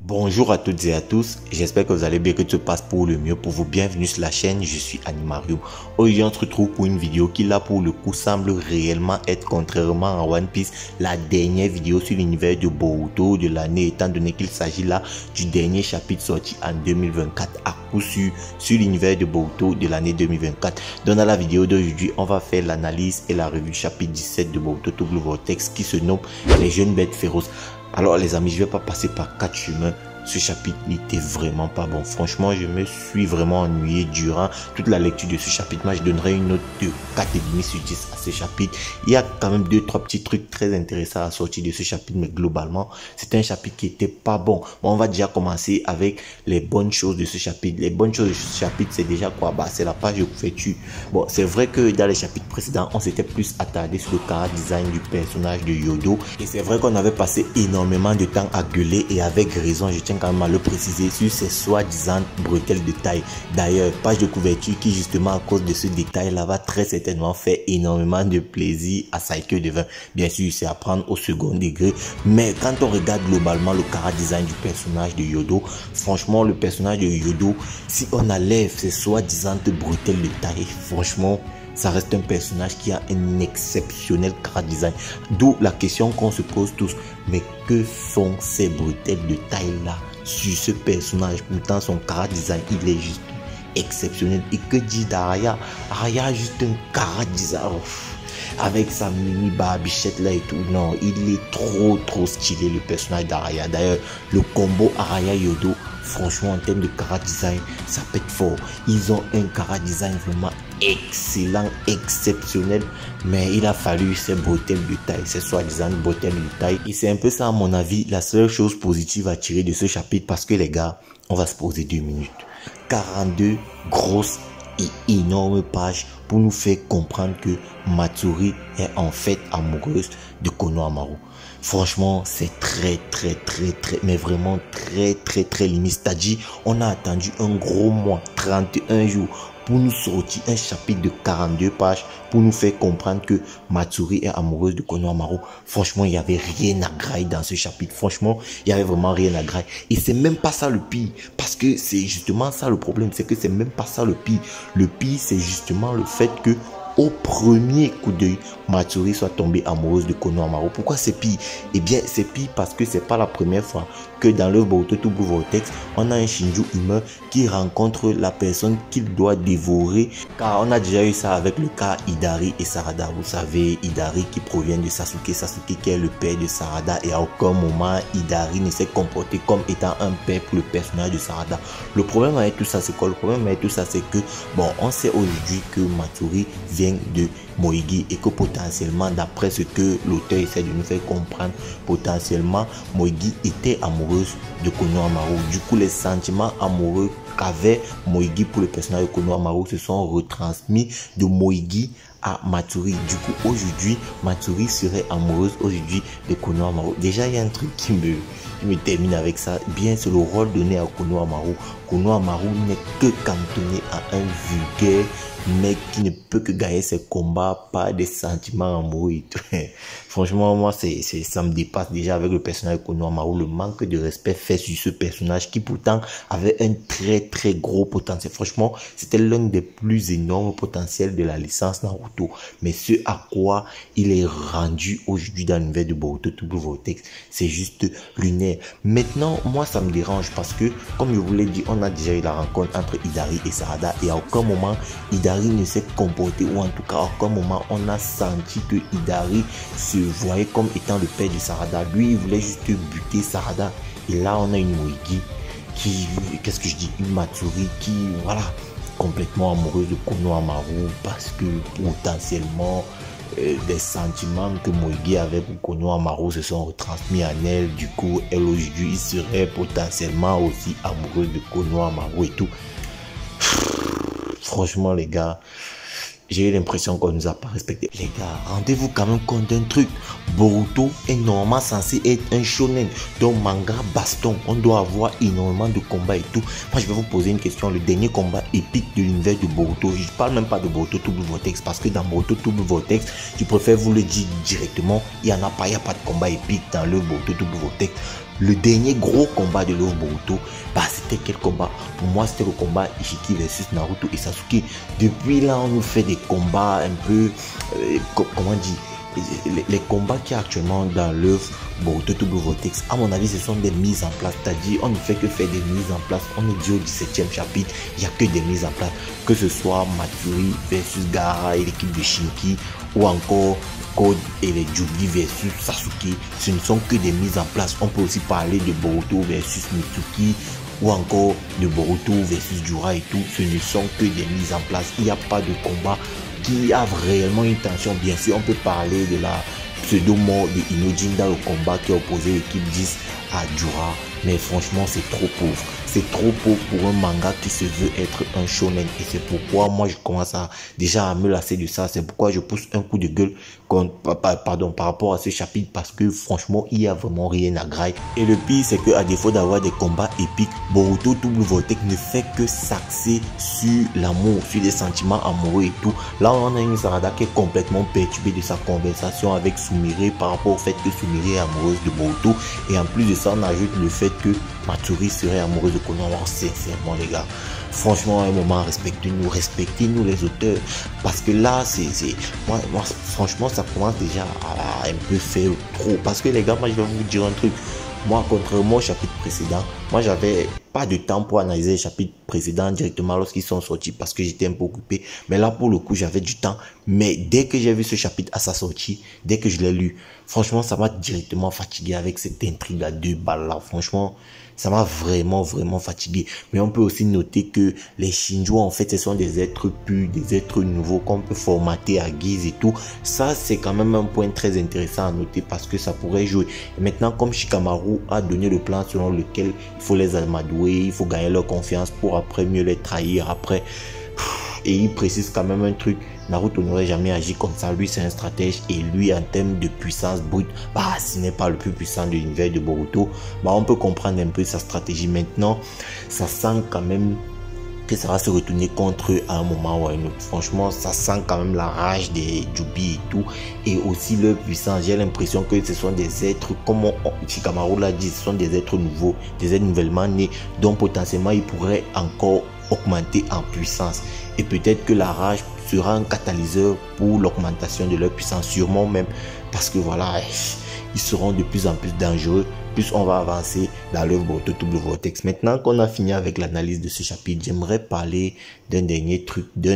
Bonjour à toutes et à tous, j'espère que vous allez bien, que tout se passe pour le mieux pour vous. Bienvenue sur la chaîne, je suis Animario. Aujourd'hui on se retrouve pour une vidéo qui là pour le coup semble réellement être, contrairement à One Piece, la dernière vidéo sur l'univers de Boruto de l'année, étant donné qu'il s'agit là du dernier chapitre sorti en 2024 à coup sûr sur l'univers de Boruto de l'année 2024. Donc dans la vidéo d'aujourd'hui on va faire l'analyse et la revue du chapitre 17 de Boruto Double Vortex qui se nomme Les Jeunes Bêtes Féroces. Alors les amis, je vais pas passer par 4 chemins. Ce chapitre n'était vraiment pas bon. Franchement, je me suis vraiment ennuyé durant toute la lecture de ce chapitre. Moi, je donnerais une note de 4,5 sur 10 à ce chapitre. Il y a quand même 2-3 petits trucs très intéressants à sortir de ce chapitre, mais globalement, c'était un chapitre qui était pas bon. Bon, on va déjà commencer avec les bonnes choses de ce chapitre. Les bonnes choses de ce chapitre, c'est déjà quoi? Bah, c'est la page de couverture. Bon, c'est vrai que dans les chapitres précédents, on s'était plus attardé sur le chara design du personnage de Yodo. Et c'est vrai qu'on avait passé énormément de temps à gueuler, et avec raison, je tiens quand même à le préciser, sur ces soi-disant bretelles de taille. D'ailleurs, page de couverture qui justement à cause de ce détail là va très certainement faire énormément de plaisir à Saikyo Devin. Bien sûr, c'est à prendre au second degré, mais quand on regarde globalement le chara design du personnage de Yodo, franchement le personnage de Yodo, si on enlève ces soi-disant bretelles de taille, franchement ça reste un personnage qui a un exceptionnel chara design. D'où la question qu'on se pose tous, mais que font ces bretelles de taille là sur ce personnage? Pourtant son chara design il est juste exceptionnel. Et que dit d'Araya? Araya a juste un chara design avec sa mini barbichette là et tout. Non, il est trop stylé le personnage d'Araya. D'ailleurs le combo Araya Yodo, franchement en termes de chara design ça pète fort. Ils ont un chara design vraiment excellent, exceptionnel, mais il a fallu ces bretelles de taille, ces soi-disant bretelles de taille. Et c'est un peu ça à mon avis la seule chose positive à tirer de ce chapitre, parce que les gars, on va se poser 2 minutes. 42 grosses et énormes pages pour nous faire comprendre que Matsuri est en fait amoureuse de Konohamaru. Franchement, c'est très, mais vraiment très limite. C'est-à-dire, on a attendu un gros mois, 31 jours, pour nous sortir un chapitre de 42 pages pour nous faire comprendre que Matsuri est amoureuse de Konohamaru. Franchement, il n'y avait rien à grailler dans ce chapitre. Franchement, il n'y avait vraiment rien à grailler. Et c'est même pas ça le pire. Parce que c'est justement ça le problème. C'est que c'est même pas ça le pire. Le pire, c'est justement le fait que au premier coup d'œil, Matsuri soit tombée amoureuse de Konohamaru. Pourquoi c'est pire? Eh bien, c'est pire parce que c'est pas la première fois que dans le Boruto Double Vortex, on a un Shinju humain qui rencontre la personne qu'il doit dévorer. Car on a déjà eu ça avec le cas Hidari et Sarada. Vous savez, Hidari qui provient de Sasuke. Sasuke qui est le père de Sarada. Et à aucun moment, Hidari ne s'est comporté comme étant un père pour le personnage de Sarada. Le problème avec tout ça, c'est quoi? Le problème avec tout ça, c'est que, bon, on sait aujourd'hui que Matsuri vient de Moigi et que potentiellement, d'après ce que l'auteur essaie de nous faire comprendre, potentiellement Moigi était amoureuse de Konohamaru. Du coup, les sentiments amoureux qu'avait Moigi pour le personnage de Konohamaru se sont retransmis de Moigi à Matsuri. Du coup, aujourd'hui, Matsuri serait amoureuse aujourd'hui de Konohamaru. Déjà, il y a un truc qui me termine avec ça. Bien, c'est le rôle donné à Konohamaru. Konohamaru n'est que cantonné à un vulgaire mec qui ne peut que gagner ses combats par des sentiments amoureux et tout. Franchement, moi, ça me dépasse déjà avec le personnage de Konohamaru. Le manque de respect fait sur ce personnage qui pourtant avait un très gros potentiel. Franchement, c'était l'un des plus énormes potentiels de la licence Naruto. Mais ce à quoi il est rendu aujourd'hui dans l'univers de Boruto Double Vortex, c'est juste lunaire. Maintenant, moi, ça me dérange parce que, comme je vous l'ai dit, on a déjà eu la rencontre entre Hidari et Sarada et à aucun moment, Hidari ne s'est comporté, ou en tout cas, à aucun moment, on a senti que Hidari se voyait comme étant le père de Sarada. Lui, il voulait juste buter Sarada. Et là, on a une Moigi qui, qu'est-ce que je dis, une Matsuri qui, voilà, complètement amoureuse de Konohamaru parce que potentiellement, des sentiments que Moigi avait pour Konohamaru se sont retransmis en elle. Du coup, elle aujourd'hui serait potentiellement aussi amoureuse de Konohamaru et tout. Franchement, les gars, j'ai eu l'impression qu'on nous a pas respecté. Les gars, rendez-vous quand même compte d'un truc. Boruto est normalement censé être un shonen. Donc, manga baston. On doit avoir énormément de combats et tout. Moi, je vais vous poser une question. Le dernier combat épique de l'univers de Boruto. Je parle même pas de Boruto Double Vortex. Parce que dans Boruto Double Vortex, je préfère vous le dire directement. Il n'y en a pas. Il n'y a pas de combat épique dans le Boruto Double Vortex. le dernier gros combat de Love Boruto, bah c'était quel combat? Pour moi, c'était le combat Ishiki versus Naruto et Sasuke. Depuis là, on nous fait des combats un peu, comment dire, les combats qui sont actuellement dans l'œuvre Boruto Double Vortex, à mon avis, ce sont des mises en place. C'est-à-dire, on ne fait que faire des mises en place. On est dit au 17e chapitre, il n'y a que des mises en place. Que ce soit Matsuri versus Gaara et l'équipe de Shinki, ou encore Code et les Jubi versus Sasuke, ce ne sont que des mises en place. On peut aussi parler de Boruto versus Mitsuki, ou encore de Boruto versus Jura et tout. Ce ne sont que des mises en place. Il n'y a pas de combat qui a réellement une tension. Bien sûr, on peut parler de la pseudo-mort de Inojin dans le combat qui a opposé l'équipe 10 à Jura, mais franchement c'est trop pauvre. C'est trop pauvre pour un manga qui se veut être un shonen, et c'est pourquoi moi je commence déjà à me lasser de ça. C'est pourquoi je pousse un coup de gueule par rapport à ce chapitre, parce que franchement il y a vraiment rien à grailler. Et le pire, c'est que à défaut d'avoir des combats épiques, Boruto Double Vortex ne fait que s'axer sur l'amour, sur les sentiments amoureux et tout. Là on a une Sarada qui est complètement perturbée de sa conversation avec Sumire par rapport au fait que Sumire est amoureuse de Boruto, et en plus de ça on ajoute le fait que Matsuri serait amoureuse de Konoha. Sincèrement les gars, franchement à un moment, respectez-nous les auteurs, parce que là moi franchement ça commence déjà à un peu faire trop. Parce que les gars, moi je vais vous dire un truc, moi contrairement au chapitre précédent, moi j'avais pas de temps pour analyser les chapitres précédents directement lorsqu'ils sont sortis, parce que j'étais un peu occupé. Mais là pour le coup j'avais du temps, mais dès que j'ai vu ce chapitre à sa sortie, dès que je l'ai lu, franchement ça m'a directement fatigué avec cette intrigue à 2 balles là. Franchement ça m'a vraiment fatigué. Mais on peut aussi noter que les Shinju en fait ce sont des êtres purs, des êtres nouveaux qu'on peut formater à guise et tout. Ça c'est quand même un point très intéressant à noter, parce que ça pourrait jouer. Et maintenant, comme Shikamaru a donné le plan selon lequel il faut les amadouer, il faut gagner leur confiance pour après mieux les trahir après. Et il précise quand même un truc, Naruto n'aurait jamais agi comme ça. Lui c'est un stratège, et lui en termes de puissance brute, bah ce n'est pas le plus puissant de l'univers de Boruto. Bah on peut comprendre un peu sa stratégie. Maintenant ça sent quand même que ça va se retourner contre eux à un moment ou à un autre. Franchement ça sent quand même la rage des Jubi et tout, et aussi leur puissance. J'ai l'impression que ce sont des êtres, comme Shikamaru l'a dit, ce sont des êtres nouveaux, des êtres nouvellement nés, dont potentiellement ils pourraient encore augmenter en puissance. Et peut-être que la rage sera un catalyseur pour l'augmentation de leur puissance, sûrement même, parce que voilà, ils seront de plus en plus dangereux plus on va avancer dans l'œuvre Boruto Double Vortex. Maintenant qu'on a fini avec l'analyse de ce chapitre, j'aimerais parler d'un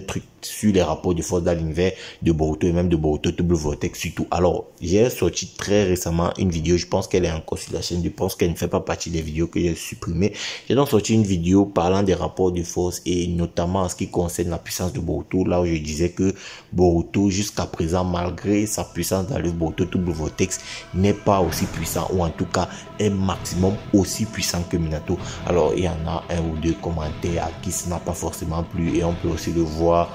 truc sur les rapports de force dans l'univers de Boruto, et même de Boruto Double Vortex surtout. Alors, j'ai sorti très récemment une vidéo, je pense qu'elle est encore sur la chaîne, je pense qu'elle ne fait pas partie des vidéos que j'ai supprimées. J'ai donc sorti une vidéo parlant des rapports de force, et notamment en ce qui concerne la puissance de Boruto, là où je disais que Boruto jusqu'à présent, malgré sa puissance dans l'œuvre Boruto Double Vortex, n'est pas aussi puissant, ou en tout cas est maximum aussi puissant que Minato. Alors il y en a un ou deux commentaires à qui ça n'a pas forcément plu, et on peut aussi le voir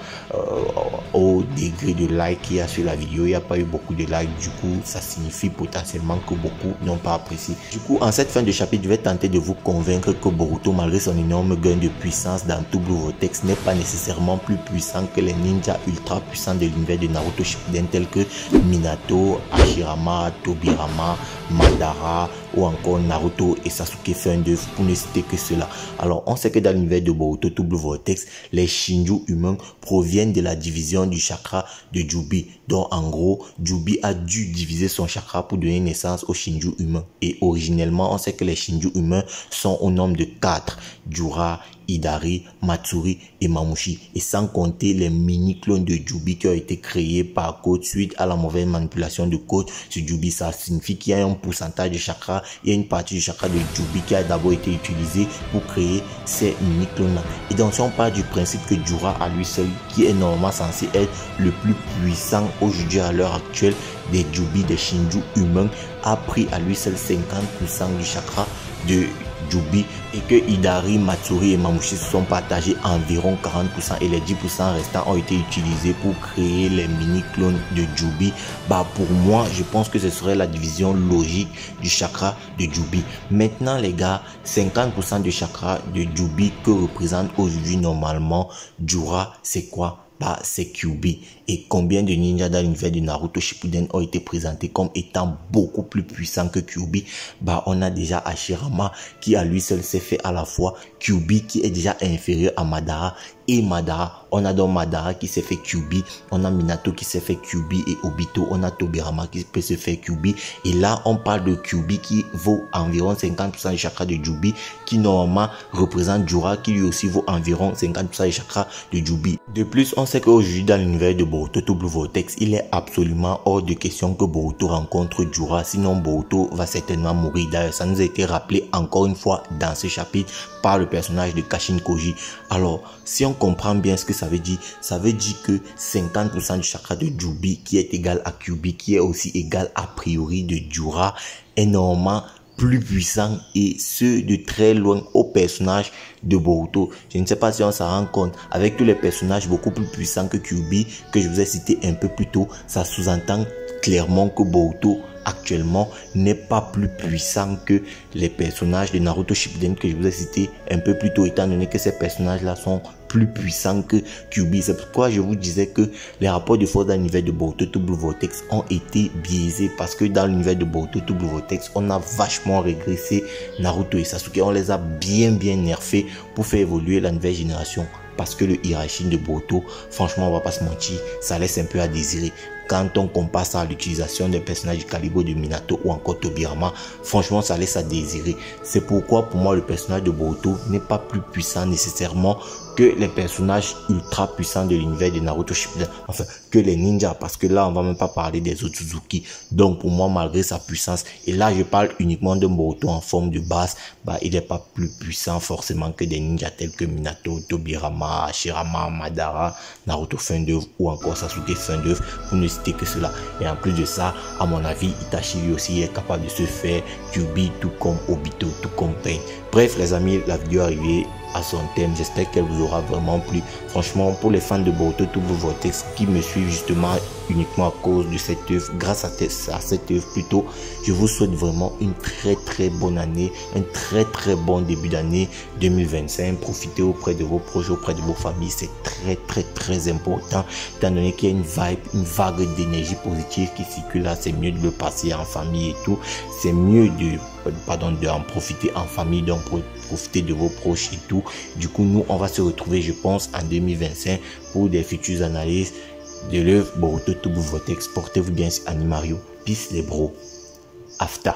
au degré de like qu'il y a sur la vidéo. Il n'y a pas eu beaucoup de likes, du coup ça signifie potentiellement que beaucoup n'ont pas apprécié. Du coup, en cette fin de chapitre, je vais tenter de vous convaincre que Boruto, malgré son énorme gain de puissance dans Double Vortex, n'est pas nécessairement plus puissant que les ninjas ultra puissants de l'univers de Naruto Shippuden tels que Minato, Hashirama, Tobirama, Madara ou encore Naruto et Sasuke fin d'œuvre, pour ne citer que cela. Alors on sait que dans l'univers de Boruto Double Vortex, les Shinju humains proviennent de la division du chakra de Jubi. Donc en gros, Jubi a dû diviser son chakra pour donner naissance aux Shinju humains. Et originellement, on sait que les Shinju humains sont au nombre de 4. Jura, Hidari, Matsuri et Mamushi, et sans compter les mini-clones de Jubi qui ont été créés par Code suite à la mauvaise manipulation de Code sur Jubi. Ça signifie qu'il y a un pourcentage de chakra, il y a une partie du chakra de Jubi qui a d'abord été utilisée pour créer ces mini-clones là. Et donc si on part du principe que Jura à lui seul, qui est normalement censé être le plus puissant aujourd'hui à l'heure actuelle des Jubi, des Shinju humains, a pris à lui seul 50% du chakra de Jubi, et que Hidari, Matsuri et Mamushi se sont partagés environ 40%, et les 10% restants ont été utilisés pour créer les mini-clones de Jubi. Bah pour moi, je pense que ce serait la division logique du chakra de Jubi. Maintenant les gars, 50% du chakra de Jubi que représente aujourd'hui normalement Jura, c'est quoi? bah c'est Kyuubi. Et combien de ninjas dans l'univers de Naruto Shippuden ont été présentés comme étant beaucoup plus puissants que Kyuubi? Bah on a déjà Hashirama qui à lui seul s'est fait à la fois Kyuubi qui est déjà inférieur à Madara et Madara. On a donc Madara qui s'est fait Kyuubi, on a Minato qui s'est fait Kyuubi et Obito, on a Tobirama qui peut se faire Kyuubi. Et là on parle de Kyuubi qui vaut environ 50% du chakra de Jubi, qui normalement représente Jura qui lui aussi vaut environ 50% du chakra de Jubi. De plus, on sait qu'aujourd'hui dans l'univers de Boruto To Blue Vortex, il est absolument hors de question que Boruto rencontre Jura, sinon Boruto va certainement mourir. D'ailleurs, ça nous a été rappelé encore une fois dans ce chapitre par le personnage de Kashin Koji. Alors, si on comprend bien ce que ça veut dire que 50% du chakra de Jubi qui est égal à Kyuubi, qui est aussi égal a priori de Jura, est normalement plus puissant et ce de très loin au personnage de Boruto. Je ne sais pas si on s'en rend compte, avec tous les personnages beaucoup plus puissants que Kyuubi que je vous ai cité un peu plus tôt, ça sous-entend clairement que Boruto actuellement n'est pas plus puissant que les personnages de Naruto Shippuden que je vous ai cité un peu plus tôt, étant donné que ces personnages là sont plus puissants que Kyuubi. C'est pourquoi je vous disais que les rapports de force dans l'univers de Boruto To Blue Vortex ont été biaisés, parce que dans l'univers de Boruto To Blue Vortex, on a vachement régressé Naruto et Sasuke, on les a bien nerfés pour faire évoluer la nouvelle génération. Parce que le Hiraishin de Boruto, franchement, on va pas se mentir, ça laisse un peu à désirer. Quand on compare ça à l'utilisation des personnages du calibre de Minato ou encore Tobirama, franchement, ça laisse à désirer. C'est pourquoi, pour moi, le personnage de Boruto n'est pas plus puissant nécessairement que les personnages ultra puissants de l'univers de Naruto Shippuden, enfin que les ninjas, parce que là on va même pas parler des Otsutsuki. Donc pour moi, malgré sa puissance, et là je parle uniquement de Boruto en forme de base, bah il n'est pas plus puissant forcément que des ninjas tels que Minato, Tobirama, Hashirama, Madara, Naruto fin d'œuvre ou encore Sasuke fin d'œuvre, pour ne citer que cela. Et en plus de ça, à mon avis, Itachi lui aussi est capable de se faire Kyuubi, tout comme Obito, tout comme Pain. Bref les amis, la vidéo est arrivée à son thème, j'espère qu'elle vous aura vraiment plu. Franchement, pour les fans de Boruto To Blue Vortex qui me suivent justement uniquement à cause de cette œuvre, grâce à cette œuvre plutôt, je vous souhaite vraiment une très bonne année, un très bon début d'année 2025. Profitez auprès de vos proches, auprès de vos familles, c'est très important, étant donné qu'il y a une vague d'énergie positive qui circule là. C'est mieux de le passer en famille et tout, c'est mieux d'en profiter en famille, donc profiter de vos proches et tout. Du coup, nous on va se retrouver, je pense, en 2025 pour des futures analyses de l'œuvre Boruto To Blue Vortex. Portez-vous bien, c'est Animario. Peace les bros. After.